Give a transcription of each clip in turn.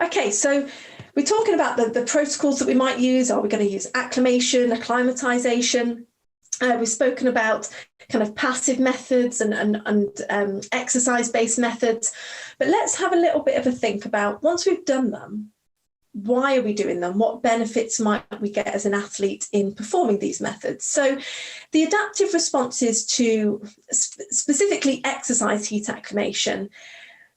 Okay, so we're talking about the protocols that we might use. Are we going to use acclimation, acclimatization? We've spoken about kind of passive methods and exercise-based methods. But let's have a little bit of a think about, once we've done them, why are we doing them? What benefits might we get as an athlete in performing these methods? So the adaptive responses to specifically exercise heat acclimation,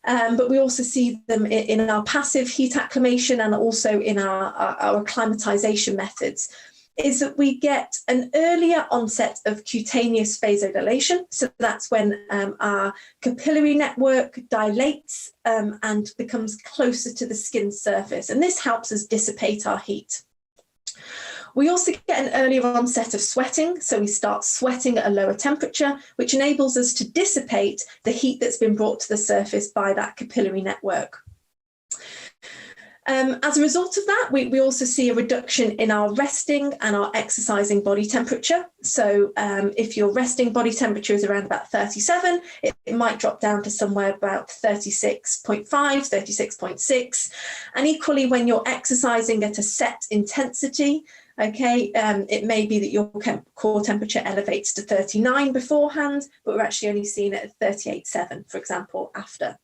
but we also see them in our passive heat acclimation and also in our acclimatization methods, is that we get an earlier onset of cutaneous vasodilation. So that's when our capillary network dilates and becomes closer to the skin surface. And this helps us dissipate our heat. We also get an earlier onset of sweating. So we start sweating at a lower temperature, which enables us to dissipate the heat that's been brought to the surface by that capillary network. As a result of that, we also see a reduction in our resting and our exercising body temperature. So if your resting body temperature is around about 37, it might drop down to somewhere about 36.5, 36.6. And equally, when you're exercising at a set intensity, okay, it may be that your core temperature elevates to 39 beforehand, but we're actually only seeing it at 38.7, for example, after.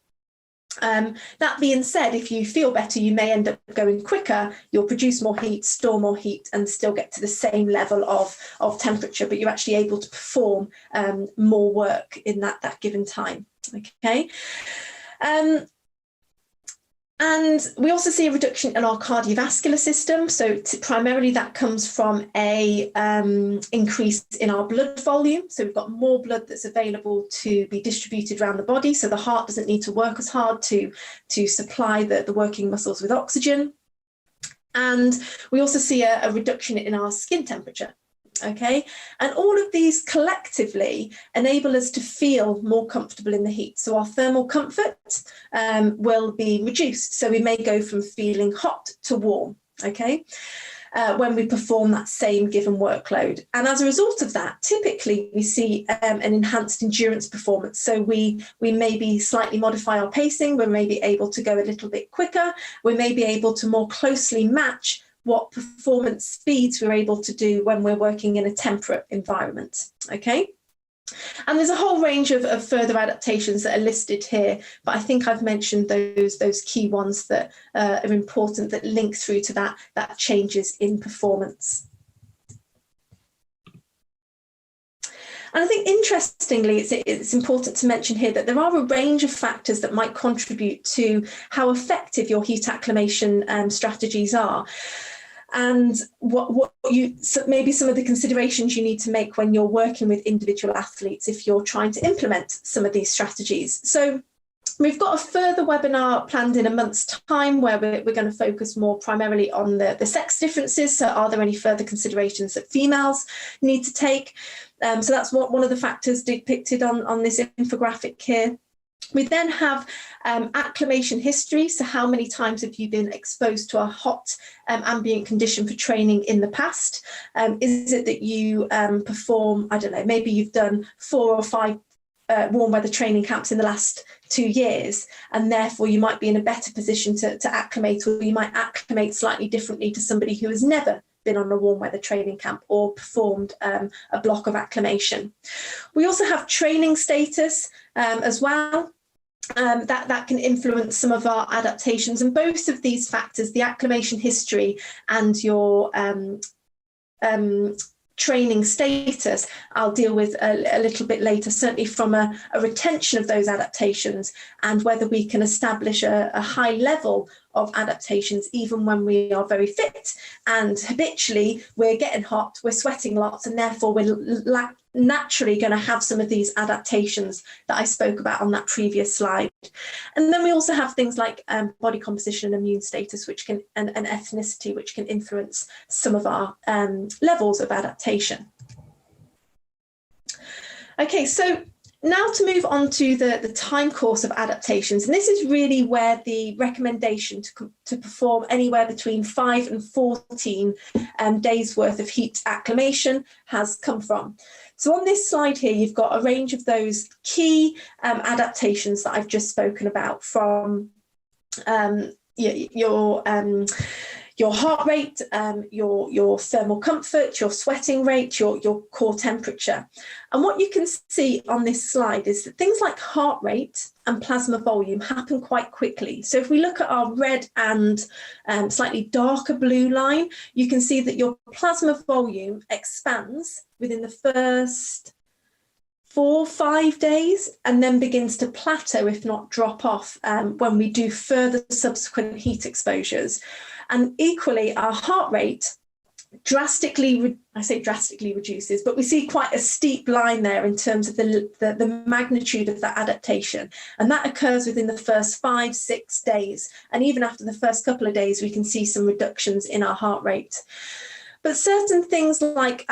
That being said, if you feel better, you may end up going quicker. You'll produce more heat, store more heat, and still get to the same level of temperature, but you're actually able to perform more work in that given time. Okay. And we also see a reduction in our cardiovascular system. So primarily that comes from a increase in our blood volume. So we've got more blood that's available to be distributed around the body. So the heart doesn't need to work as hard to supply the working muscles with oxygen. And we also see a reduction in our skin temperature. Okay, and all of these collectively enable us to feel more comfortable in the heat. So our thermal comfort will be reduced. So we may go from feeling hot to warm, okay, when we perform that same given workload. And as a result of that, typically we see an enhanced endurance performance. So we maybe slightly modify our pacing, we may be able to go a little bit quicker, we may be able to more closely match what performance speeds we're able to do when we're working in a temperate environment, okay? And there's a whole range of further adaptations that are listed here, but I think I've mentioned those key ones that are important that link through to that changes in performance. And I think, interestingly, it's important to mention here that there are a range of factors that might contribute to how effective your heat acclimation strategies are. And maybe some of the considerations you need to make when you're working with individual athletes if you're trying to implement some of these strategies. So we've got a further webinar planned in a month's time where we're going to focus more primarily on the sex differences. So are there any further considerations that females need to take? So that's one of the factors depicted on this infographic here. We then have acclimation history. So how many times have you been exposed to a hot ambient condition for training in the past? Is it that you perform, I don't know, maybe you've done 4 or 5 warm weather training camps in the last 2 years, and therefore you might be in a better position to acclimate, or you might acclimate slightly differently to somebody who has never been on a warm weather training camp or performed a block of acclimation. We also have training status as well. That can influence some of our adaptations, and both of these factors, the acclimation history and your training status, I'll deal with a little bit later, certainly from a retention of those adaptations and whether we can establish a high level of adaptations even when we are very fit and habitually we're getting hot, we're sweating lots, and therefore we're naturally going to have some of these adaptations that I spoke about on that previous slide. And then we also have things like body composition and immune status, which can and ethnicity, which can influence some of our levels of adaptation. Okay, so now to move on to the time course of adaptations, and this is really where the recommendation to perform anywhere between 5 and 14 days worth of heat acclimation has come from. So on this slide here, you've got a range of those key adaptations that I've just spoken about, from your heart rate, your thermal comfort, your sweating rate, your core temperature. And what you can see on this slide is that things like heart rate and plasma volume happen quite quickly. So if we look at our red and slightly darker blue line, you can see that your plasma volume expands within the first 4 or 5 days and then begins to plateau, if not drop off, when we do further subsequent heat exposures. And equally, our heart rate drastically reduces, but we see quite a steep line there in terms of the magnitude of that adaptation. And that occurs within the first 5-6 days. And even after the first couple of days, we can see some reductions in our heart rate. But certain things like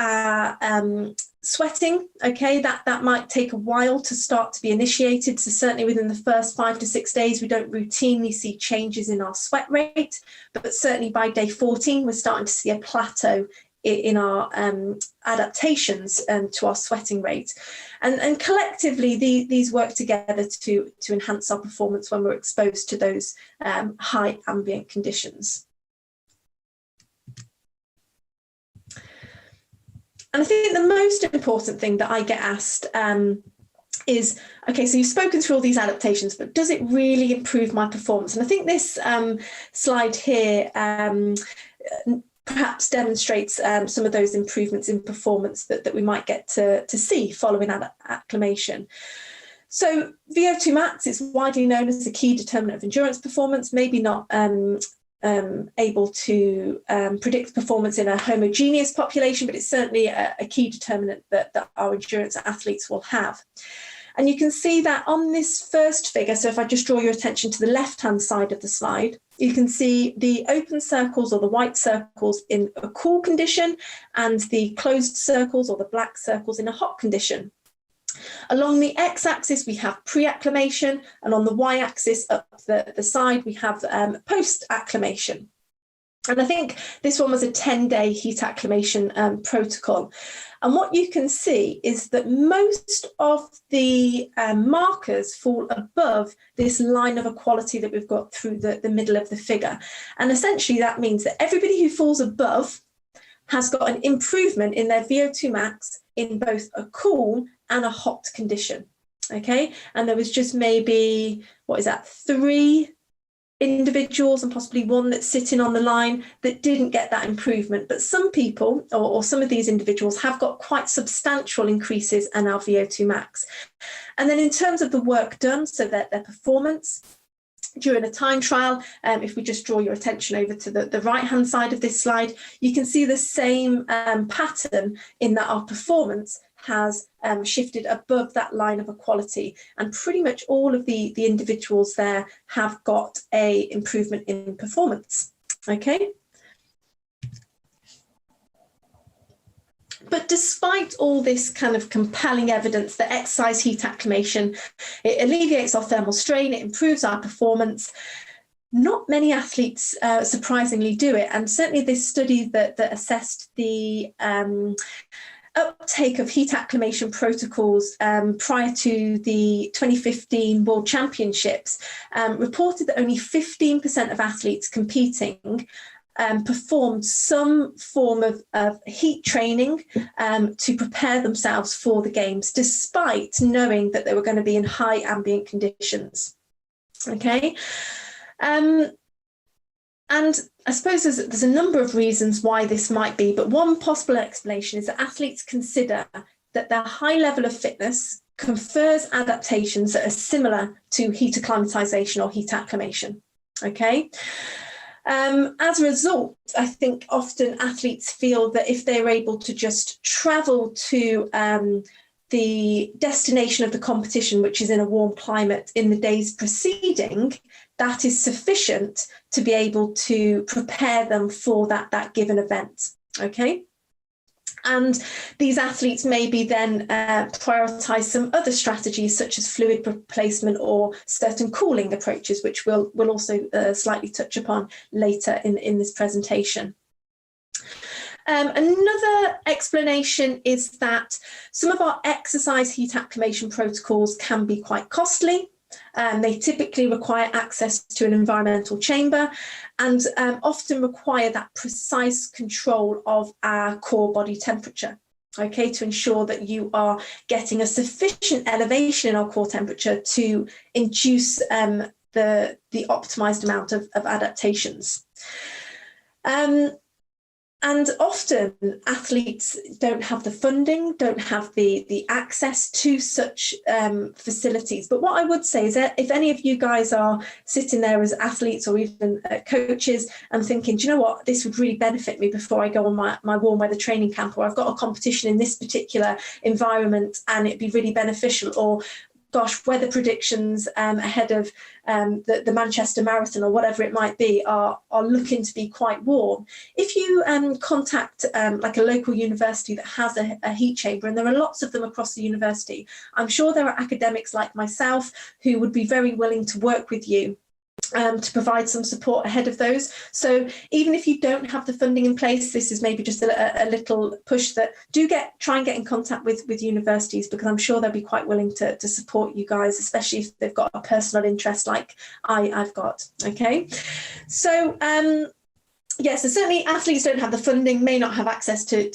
sweating, okay, that might take a while to start to be initiated. So certainly within the first 5 to 6 days, we don't routinely see changes in our sweat rate, but certainly by day 14, we're starting to see a plateau in our adaptations to our sweating rate. And collectively, these work together to enhance our performance when we're exposed to those high ambient conditions. And I think the most important thing that I get asked is, okay, so you've spoken through all these adaptations, but does it really improve my performance? And I think this slide here perhaps demonstrates some of those improvements in performance that we might get to see following acclimation. So VO2 max is widely known as a key determinant of endurance performance, maybe not able to predict performance in a homogeneous population, but it's certainly a key determinant that our endurance athletes will have. And you can see that on this first figure, so if I just draw your attention to the left-hand side of the slide, you can see the open circles or the white circles in a cool condition and the closed circles or the black circles in a hot condition. Along the x-axis, we have pre-acclimation, and on the y-axis up the side, we have post-acclimation. And I think this one was a 10-day heat acclimation protocol. And what you can see is that most of the markers fall above this line of equality that we've got through the middle of the figure. And essentially, that means that everybody who falls above has got an improvement in their VO2 max in both a cool and a hot condition, okay? And there was just maybe, 3 individuals and possibly one that's sitting on the line that didn't get that improvement. But some people, or some of these individuals, have got quite substantial increases in our VO2 max. And then in terms of the work done, so that their performance during a time trial, if we just draw your attention over to the right-hand side of this slide, you can see the same pattern in that our performance has shifted above that line of equality, and pretty much all of the individuals there have got a improvement in performance, okay? But despite all this kind of compelling evidence that exercise heat acclimation, it alleviates our thermal strain, it improves our performance, not many athletes surprisingly do it. And certainly this study that assessed the uptake of heat acclimation protocols prior to the 2015 World Championships reported that only 15% of athletes competing performed some form of heat training to prepare themselves for the games, despite knowing that they were going to be in high ambient conditions. Okay. And I suppose there's a number of reasons why this might be, but one possible explanation is that athletes consider that their high level of fitness confers adaptations that are similar to heat acclimatization or heat acclimation, okay? As a result, I think often athletes feel that if they're able to just travel to the destination of the competition, which is in a warm climate, in the days preceding, that is sufficient to be able to prepare them for that given event, okay? And these athletes maybe then prioritise some other strategies such as fluid replacement or certain cooling approaches, which we'll also slightly touch upon later in this presentation. Another explanation is that some of our exercise heat acclimation protocols can be quite costly. They typically require access to an environmental chamber and often require that precise control of our core body temperature, okay, to ensure that you are getting a sufficient elevation in our core temperature to induce the optimized amount of adaptations. And often athletes don't have the funding, don't have the access to such facilities. But what I would say is that if any of you guys are sitting there as athletes or even coaches and thinking, do you know what, this would really benefit me before I go on my warm weather training camp, or I've got a competition in this particular environment and it'd be really beneficial, or gosh, weather predictions ahead of the Manchester Marathon or whatever it might be are looking to be quite warm. If you contact like a local university that has a heat chamber, and there are lots of them across the university, I'm sure there are academics like myself who would be very willing to work with you to provide some support ahead of those. So even if you don't have the funding in place, this is maybe just a little push that try and get in contact with universities, because I'm sure they'll be quite willing to support you guys, especially if they've got a personal interest like I've got. Okay, so yeah, so certainly athletes don't have the funding, may not have access to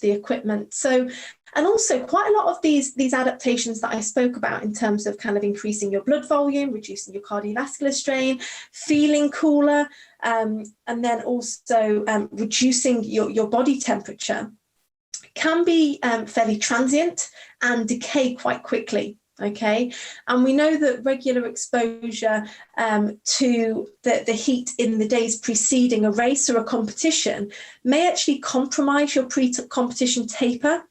the equipment. So, and also quite a lot of these adaptations that I spoke about in terms of kind of increasing your blood volume, reducing your cardiovascular strain, feeling cooler, and then also reducing your body temperature, can be fairly transient and decay quite quickly. Okay, and we know that regular exposure to the heat in the days preceding a race or a competition may actually compromise your pre-competition taper.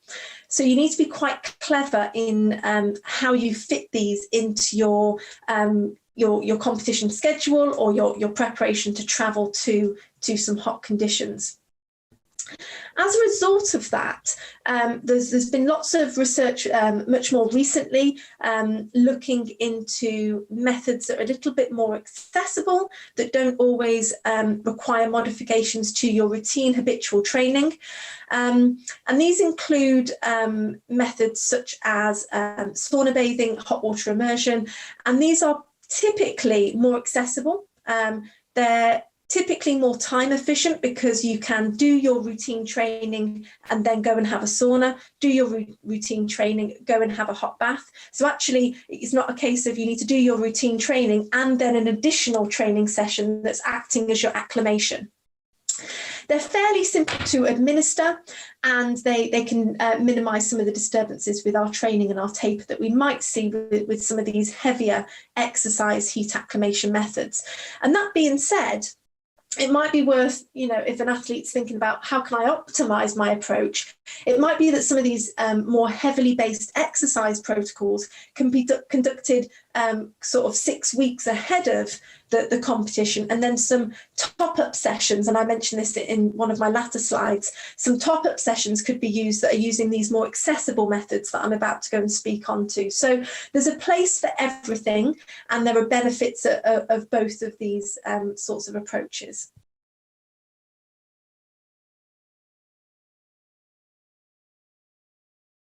So you need to be quite clever in how you fit these into your competition schedule or your preparation to travel to some hot conditions. As a result of that, there's been lots of research much more recently looking into methods that are a little bit more accessible, that don't always require modifications to your routine habitual training. And these include methods such as sauna bathing, hot water immersion, and these are typically more accessible. They're typically more time efficient because you can do your routine training and then go and have a sauna, do your routine training, go and have a hot bath. So actually it's not a case of you need to do your routine training and then an additional training session that's acting as your acclimation. They're fairly simple to administer, and they can minimise some of the disturbances with our training and our taper that we might see with some of these heavier exercise heat acclimation methods. And that being said, it might be worth, if an athlete's thinking about how can I optimize my approach, it might be that some of these more heavily based exercise protocols can be conducted sort of 6 weeks ahead of the competition, and then some top-up sessions, and I mentioned this in one of my latter slides, some top-up sessions could be used that are using these more accessible methods that I'm about to go and speak on to. So there's a place for everything, and there are benefits of both of these sorts of approaches.